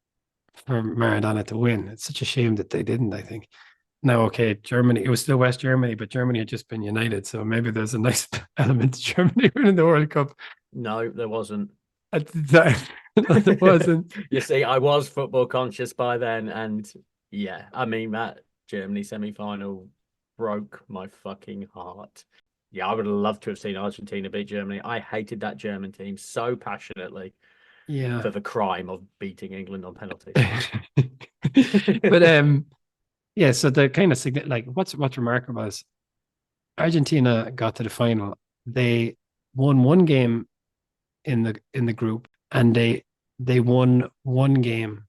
Maradona to win. It's such a shame that they didn't, I think. Now, okay, Germany, it was still West Germany, but Germany had just been united. So maybe there's a nice element to Germany winning the World Cup. No, there wasn't. At the time, there wasn't. You see, I was football conscious by then, and yeah, I mean that Germany semi-final broke my fucking heart. Yeah, I would have loved to have seen Argentina beat Germany. I hated that German team so passionately Yeah. for the crime of beating England on penalties. But yeah, so the kind of like what's remarkable is Argentina got to the final. They won one game in the group, and they won one game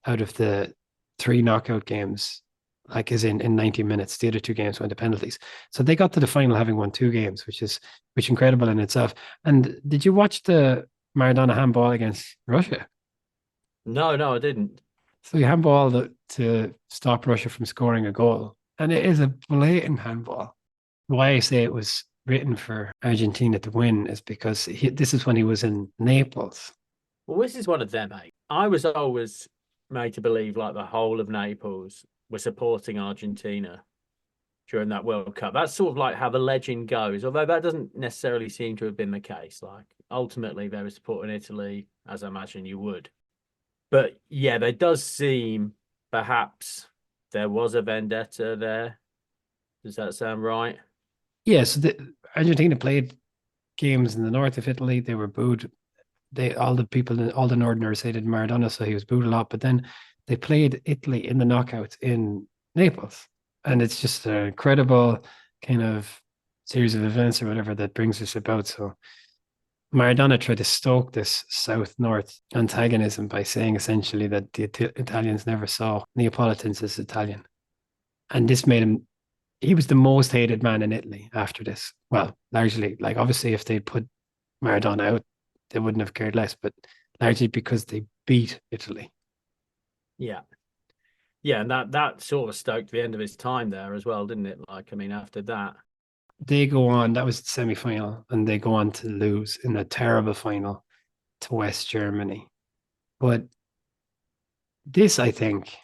out of the three knockout games, like as in 90 minutes. The other two games went to penalties. So they got to the final having won two games, which incredible in itself. And did you watch the Maradona handball against Russia? No, no, I didn't. So he handballed to stop Russia from scoring a goal. And it is a blatant handball. Why I say it was written for Argentina to win is because this is when he was in Naples. Well, this is one of them, mate. I was always made to believe like the whole of Naples were supporting Argentina during that World Cup. That's sort of like how the legend goes, although that doesn't necessarily seem to have been the case. Like ultimately they were supporting Italy, as I imagine you would. But yeah, there does seem perhaps there was a vendetta there. Does that sound right? Yes, Argentina played games in the north of Italy. They were booed. All the people, all the Northerners hated Maradona, so he was booed a lot. But then they played Italy in the knockouts in Naples, and it's just an incredible kind of series of events or whatever that brings us about. So Maradona tried to stoke this South-North antagonism by saying essentially that the Italians never saw Neapolitans as Italian, and this made him. He was the most hated man in Italy after this. Well, largely, like obviously, if they'd put Maradona out, they wouldn't have cared less, but largely because they beat Italy. Yeah. Yeah, and that sort of stoked the end of his time there as well, didn't it? Like, I mean, after that. They go on, that was the semi final, and they go on to lose in a terrible final to West Germany. But this, I think,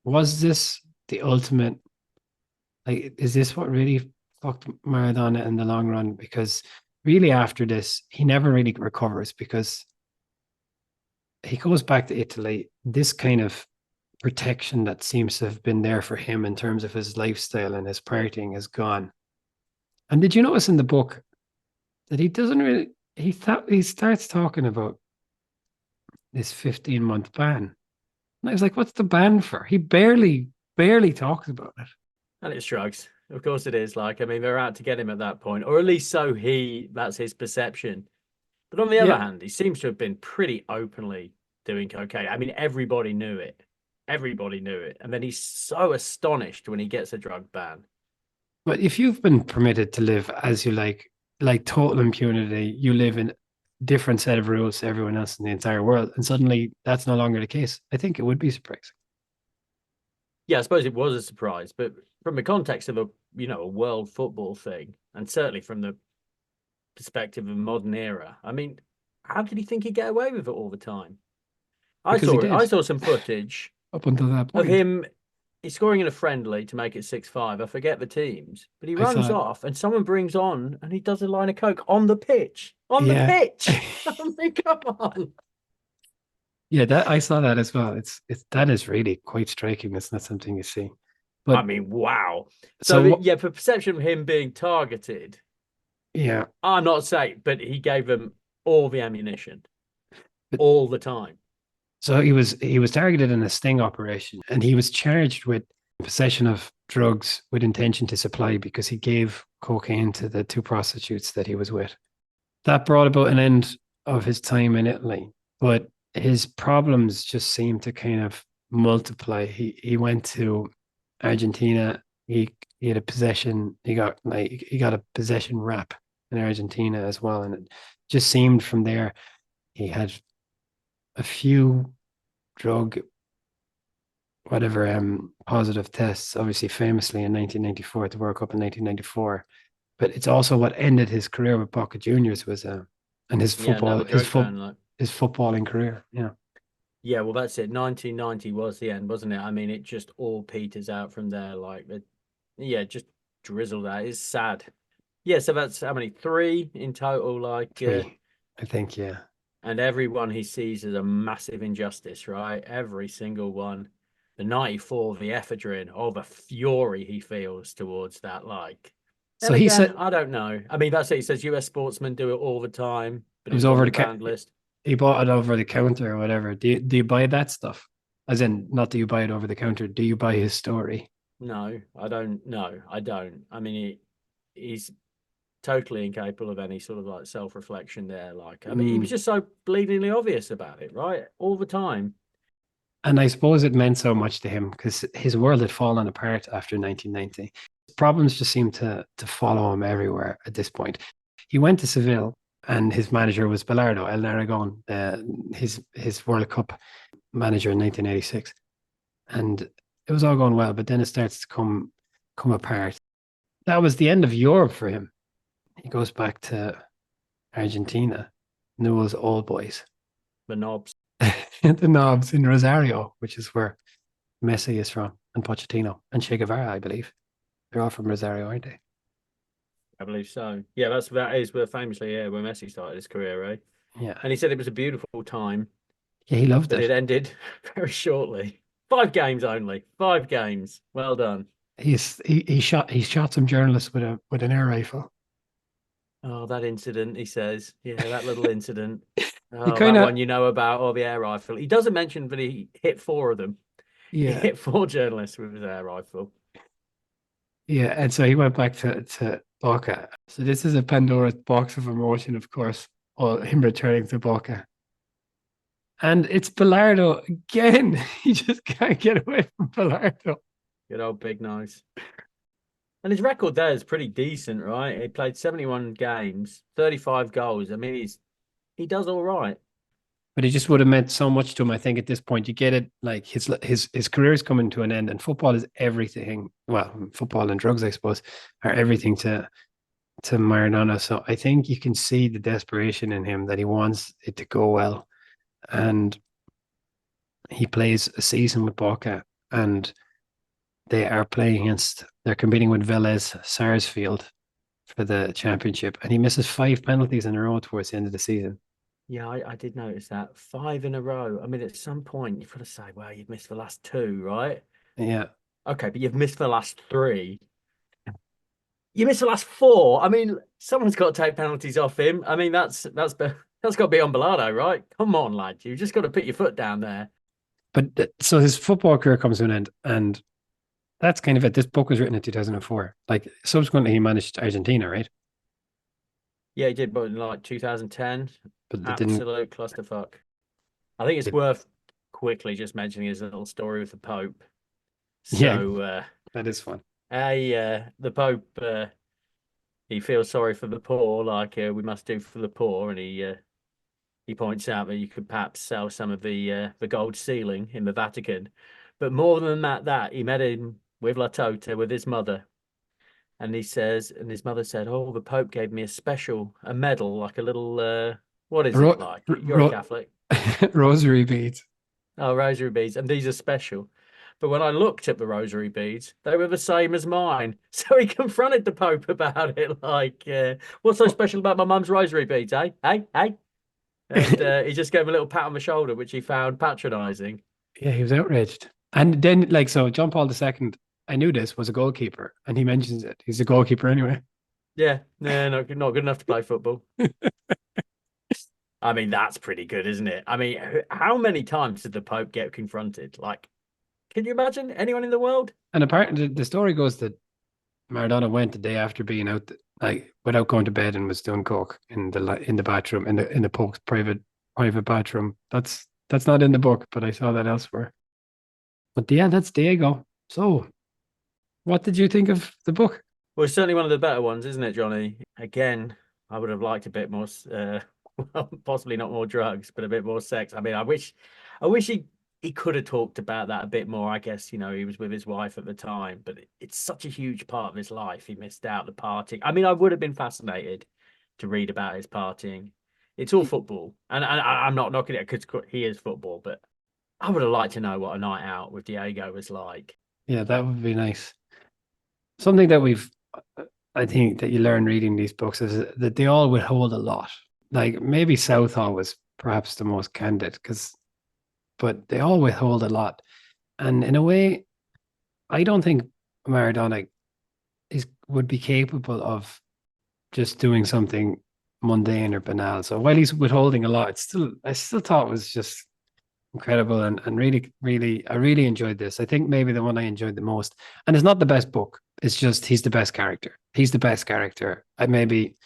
was this the ultimate? Like, is this what really fucked Maradona in the long run? Because really, after this, he never really recovers because he goes back to Italy. This kind of protection that seems to have been there for him in terms of his lifestyle and his partying is gone. And did you notice in the book that he doesn't really he starts talking about this 15-month ban. And I was like, what's the ban for? He barely talks about it. And it shrugs. Of course it is. Like, I mean, they're out to get him at that point, or at least that's his perception. But on the other Yeah. hand, he seems to have been pretty openly doing cocaine. I mean, everybody knew it. Everybody knew it. And then he's so astonished when he gets a drug ban. But if you've been permitted to live as you like total impunity, you live in different set of rules to everyone else in the entire world, and suddenly that's no longer the case. I think it would be surprising. Yeah, I suppose it was a surprise, but from the context of a world football thing, and certainly from the perspective of modern era, I mean, how did he think he'd get away with it all the time? I Because he saw I did saw some footage up until that of point. him. He's scoring in a friendly to make it 6-5. I forget the teams, but he I runs thought, off and someone brings on and he does a line of coke on the pitch. On the yeah. pitch. I mean, come on. Yeah, that I saw that as well. It's that is really quite striking. It's not something you see. I But mean, wow. So so yeah, for perception of him being targeted, yeah, I'm not saying, but he gave them all the ammunition but all the time. so he was targeted in a sting operation, and he was charged with possession of drugs with intention to supply because he gave cocaine to the two prostitutes that he was with. That brought about an end of his time in Italy, but his problems just seemed to kind of multiply. He went to Argentina. He had a possession. He got a possession rap in Argentina as well, and it just seemed from there he had a few drug whatever positive tests, obviously famously in 1994 at the World Cup in 1994. But it's also what ended his career with Boca Juniors was and his Yeah, football another drug ban. Like, his footballing career. Yeah. yeah, well, that's it. 1990 was the end, wasn't it? I mean, it just all peters out from there. Like, yeah, just drizzle that. It's sad. Yeah, so that's how many? Three in total. Like, Three, I think, yeah. and everyone he sees is a massive injustice, right? Every single one. The 94, the ephedrine, oh, the fury he feels towards that. Like, So then he again, said I don't know. I mean, that's it. He says US sportsmen do it all the time, but it was he's on over the the banned list. he bought it over the counter or whatever. Do you buy that stuff? As in, not do you buy it over the counter? Do you buy his story? No, I don't. No, I don't. I mean, he's totally incapable of any sort of like self-reflection there. Like, I mean, he was just so bleedingly obvious about it, right? All the time. And I suppose it meant so much to him because his world had fallen apart after 1990. Problems just seemed to follow him everywhere at this point. He went to Seville, and his manager was Bilardo El Aragon, his World Cup manager in 1986, and it was all going well. But then it starts to come apart. That was the end of Europe for him. He goes back to Argentina, Newell's Old Boys, The knobs. the Knobs in Rosario, which is where Messi is from, and Pochettino and Che Guevara, I believe. They're all from Rosario, aren't they? I believe so. Yeah, that is where famously, yeah, where Messi started his career, right? Yeah. And he said it was a beautiful time, Yeah, he loved but it. it ended very shortly. 5 games only. 5 games. Well done. He shot some journalists with an air rifle. Oh, that incident, he says. Yeah, that little incident. He Oh, kind that of one you know about, or the air rifle. He doesn't mention that he hit 4 of them. He yeah hit 4 journalists with his air rifle. yeah, and so he went back to Boca. So this is a Pandora's box of emotion, of course, or him returning to Boca. And it's Bilardo again. He just can't get away from Bilardo. Good old big nose. And his record there is pretty decent, right? He played 71 games, 35 goals. I mean, he does all right. But it just would have meant so much to him. I think at this point, you get it. Like his career is coming to an end, and football is everything. Well, football and drugs, I suppose, are everything to Maradona. So I think you can see the desperation in him that he wants it to go well, and he plays a season with Boca, and they are playing against. They're competing with Vélez Sarsfield for the championship, and he misses 5 penalties in a row towards the end of the season. Yeah, I did notice that. 5 in a row. I mean, at some point, you've got to say, well, you've missed the last 2, right? Yeah. Okay, but you've missed the last 3. You missed the last 4. I mean, someone's got to take penalties off him. I mean, that's got to be on Bilardo, right? Come on, lad. You've just got to put your foot down there. But so his football career comes to an end, and that's kind of it. This book was written in 2004. Like subsequently, he managed Argentina, right? Yeah, he did, but in like 2010, But they didn't. absolute clusterfuck. I think it's worth quickly just mentioning his little story with the Pope. Yeah, So, that is fun. the Pope, he feels sorry for the poor, like we must do for the poor, and he points out that you could perhaps sell some of the gold ceiling in the Vatican, but more than that he met him with La Tota with his mother, and he says, and his mother said, "Oh, the Pope gave me a medal, like a little what is it like? You're a Catholic." Rosary beads. Oh, rosary beads, and these are special. But when I looked at the rosary beads, they were the same as mine. So he confronted the Pope about it, like, "What's so special about my mum's rosary beads, eh? Hey, hey." And he just gave him a little pat on the shoulder, which he found patronizing. Yeah, he was outraged. And then, like, so John Paul II, I knew this, was a goalkeeper, and he mentions it. He's a goalkeeper anyway. Yeah, no, not good enough to play football. I mean, that's pretty good, isn't it? I mean, how many times did the Pope get confronted? Like, can you imagine anyone in the world? And apparently, the story goes that Maradona went the day after being out, like without going to bed, and was doing coke in the bathroom in the Pope's private bathroom. That's not in the book, but I saw that elsewhere. But yeah, that's Diego. So, what did you think of the book? Well, it's certainly one of the better ones, isn't it, Johnny? Again, I would have liked a bit more, well, possibly not more drugs, but a bit more sex. I mean, I wish he could have talked about that a bit more. I guess, you know, he was with his wife at the time, but it's such a huge part of his life. He missed out the partying. I mean, I would have been fascinated to read about his partying. It's all football, and I'm not knocking it because he is football, but I would have liked to know what a night out with Diego was like. Yeah, that would be nice. Something that I think that you learn reading these books is that they all withhold a lot. Like maybe Southall was perhaps the most candid but they all withhold a lot. And in a way, I don't think Maradona would be capable of just doing something mundane or banal. So while he's withholding a lot, I still thought it was just incredible and really, really, I really enjoyed this. I think maybe the one I enjoyed the most, and it's not the best book. It's just he's the best character. He's the best character maybe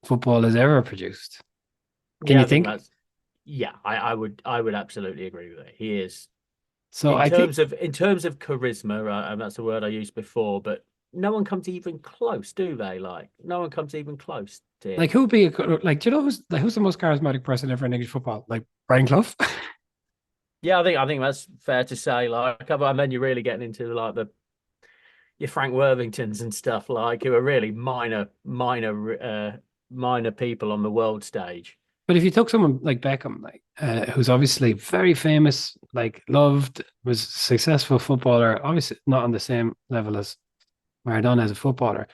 football has ever produced. Can Yeah, you I think think? that's yeah, I would absolutely agree with it. He is So I think in terms of charisma, right, and that's a word I used before, but no one comes even close, do they? Like no one comes even close to like him. who'd be like, do you know who's the most charismatic person ever in English football? Like Brian Clough. Yeah, I think that's fair to say. Like, and then you're really getting into like your Frank Worthingtons and stuff, like who are really minor people on the world stage. But if you took someone like Beckham, like who's obviously very famous, like loved, was a successful footballer, obviously not on the same level as Maradona as a footballer,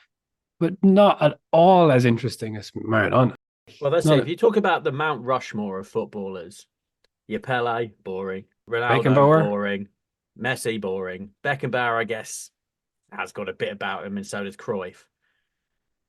but not at all as interesting as Maradona. Well, that's it. Not If you talk about the Mount Rushmore of footballers, your Pele, boring. Ronaldo, Beckenbauer. boring. Messi, boring. Beckenbauer, I guess, has got a bit about him, and so does Cruyff,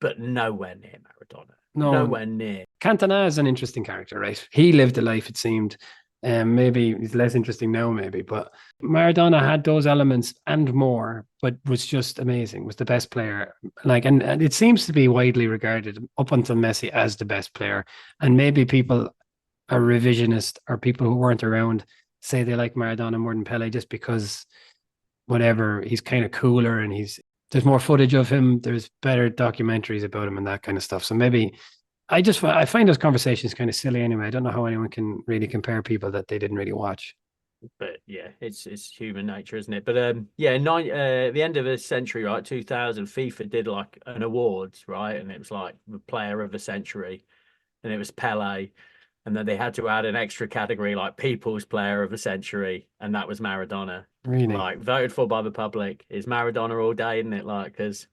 but nowhere near Maradona. No, Nowhere near. Cantona is an interesting character, right? He lived a life, it seemed. Maybe he's less interesting now, maybe, but Maradona had those elements and more, but was just amazing, was the best player. Like, and it seems to be widely regarded up until Messi as the best player. And maybe people are revisionist or people who weren't around say they like Maradona more than Pele just because whatever, he's kind of cooler and there's more footage of him, there's better documentaries about him and that kind of stuff. So maybe I find those conversations kind of silly anyway. I don't know how anyone can really compare people that they didn't really watch. But yeah, it's human nature, isn't it? But yeah, the end of the century, right, 2000, FIFA did like an awards, right, and it was like the player of the century, and it was Pele, and then they had to add an extra category like people's player of the century, and that was Maradona. Really. Like voted for by the public is Maradona all day, isn't it? Like because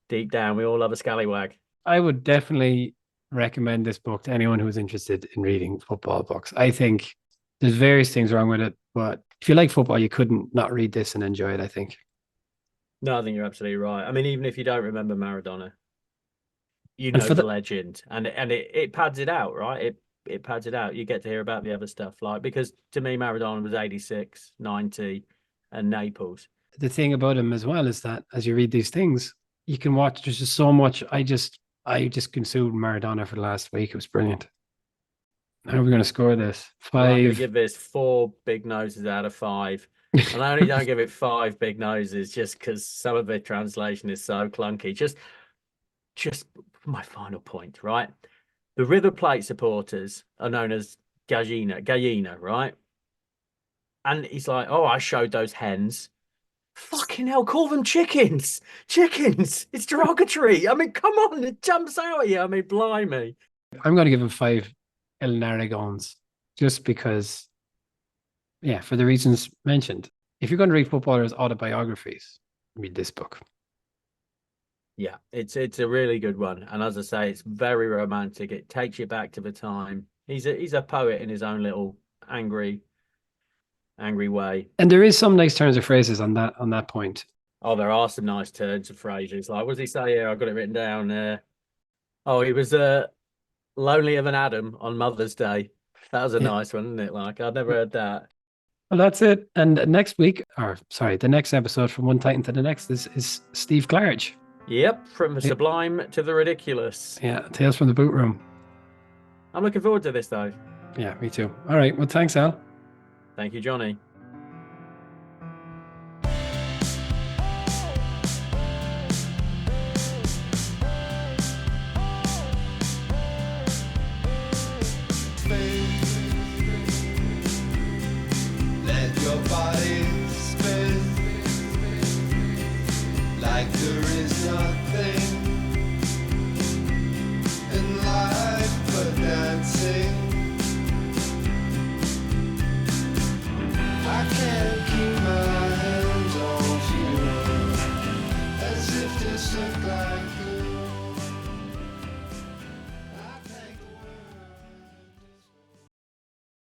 deep down we all love a scallywag. I would definitely recommend this book to anyone who's interested in reading football books. I think there's various things wrong with it, but if you like football, you couldn't not read this and enjoy it, I think. No, I think you're absolutely right. I mean, even if you don't remember Maradona, you And know for the the legend, and it pads it out, right? It pads it out. You get to hear about the other stuff, like because to me Maradona was 86, 90, and Naples. the thing about him as well is that as you read these things, you can watch. There's just so much. I just consumed Maradona for the last week. It was brilliant. How are we going to score this? Well, I'm going to 5. give this 4 big noses out of 5. And I only don't give it 5 big noses just because some of the translation is so clunky. Just my final point, right? The River Plate supporters are known as Gallina, right? And he's like, oh, I showed those hens. Fucking hell, call them chickens. Chickens. It's derogatory. I mean, come on, it jumps out at you. I mean, blimey. I'm going to give him 5 El Narragons just because, yeah, for the reasons mentioned. If you're going to read footballers' autobiographies, read this book. Yeah, it's a really good one. And as I say, it's very romantic. It takes you back to the time. He's a poet in his own little angry way. And there is some nice turns of phrases on that point. Oh, there are some nice turns of phrases. Like, what does he say here? I've got it written down. Oh, he was lonelier than Adam on Mother's Day. That was a Yeah. nice one, isn't it? Like, I'd never heard that. Well, that's it. And next week, or sorry, the next episode from One Titan to the next is Steve Clarge. Yep, from the sublime to the ridiculous. Yeah, Tales from the Boot Room. I'm looking forward to this, though. Yeah, me too. All right. Well, thanks, Al. Thank you, Johnny. Let your body spin like there is nothing in life but dancing. I can't keep my hands off you, as if this looked like